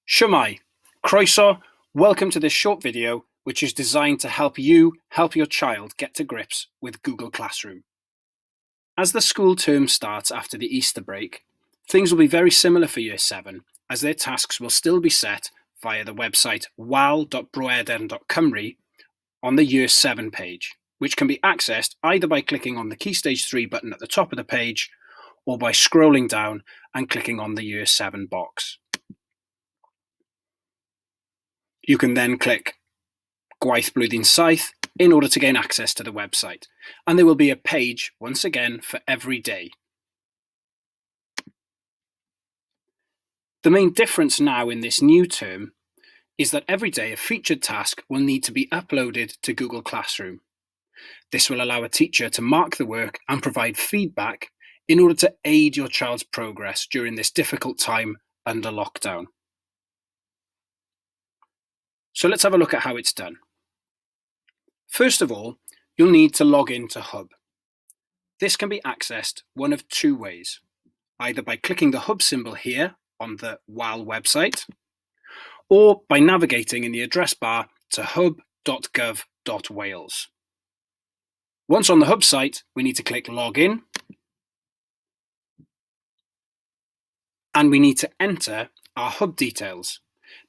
Shwmae, croeso, welcome to this short video which is designed to help you help your child get to grips with Google Classroom. As the school term starts after the Easter break, things will be very similar for Year 7 as their tasks will still be set via the website wal.broedern.cymru on the Year 7 page, which can be accessed either by clicking on the Key Stage 3 button at the top of the page or by scrolling down and clicking on the Year 7 box. You can then click Gwaith Blwyddyn Saith in order to gain access to the website, and there will be a page once again for every day. The main difference now in this new term is that every day a featured task will need to be uploaded to Google Classroom. This will allow a teacher to mark the work and provide feedback in order to aid your child's progress during this difficult time under lockdown. So let's have a look at how it's done. First of all, you'll need to log in to Hub. This can be accessed one of two ways, either by clicking the Hub symbol here on the WAL website, or by navigating in the address bar to hub.gov.wales. Once on the Hub site, we need to click Login, and we need to enter our Hub details.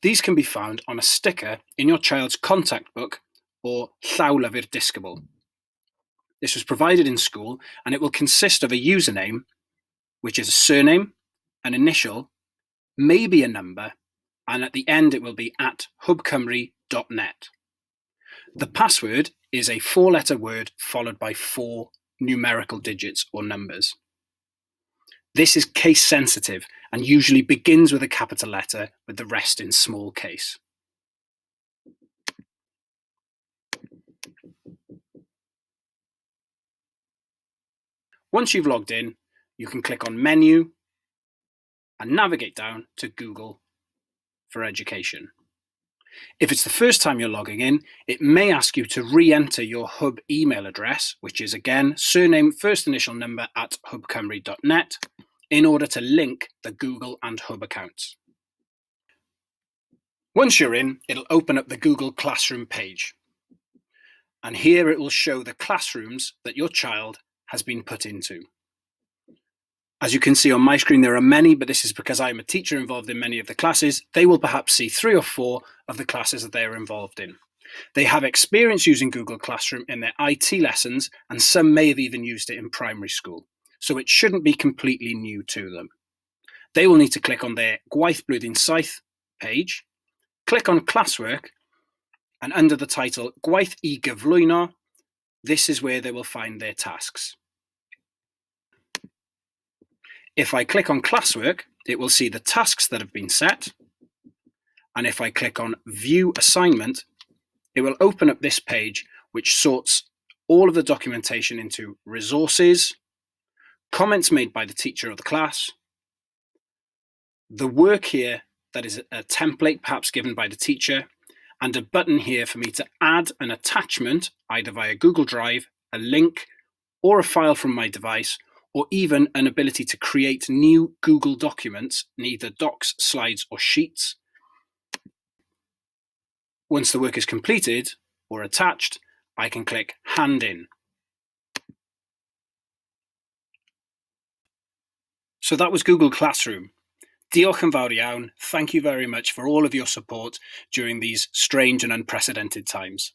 These can be found on a sticker in your child's contact book or llawlyfr disgybl. This was provided in school and it will consist of a username, which is a surname, an initial, maybe a number, and at the end it will be @hubcymru.net. The password is a 4-letter word followed by 4 numerical digits or numbers. This is case sensitive and usually begins with a capital letter with the rest in small case. Once you've logged in, you can click on Menu and navigate down to Google for Education. If it's the first time you're logging in, it may ask you to re-enter your Hub email address, which is again surname, first initial number @hubcymru.net, in order to link the Google and Hub accounts. Once you're in, it'll open up the Google Classroom page. And here it will show the classrooms that your child has been put into. As you can see on my screen, there are many, but this is because I'm a teacher involved in many of the classes. They will perhaps see 3 or 4 of the classes that they are involved in. They have experience using Google Classroom in their IT lessons, and some may have even used it in primary school. So it shouldn't be completely new to them. They will need to click on their Gwaith Blwyddyn Saith page, click on Classwork, and under the title Gwaith I Gyflwyno, this is where they will find their tasks. If I click on Classwork, it will see the tasks that have been set, and if I click on View Assignment, it will open up this page which sorts all of the documentation into resources, comments made by the teacher or the class, the work here that is a template perhaps given by the teacher, and a button here for me to add an attachment either via Google Drive, a link, or a file from my device, or even an ability to create new Google documents in either docs, slides, or sheets. Once the work is completed or attached, I can click Hand In. So that was Google Classroom. Diolch yn fawr iawn. Thank you very much for all of your support during these strange and unprecedented times.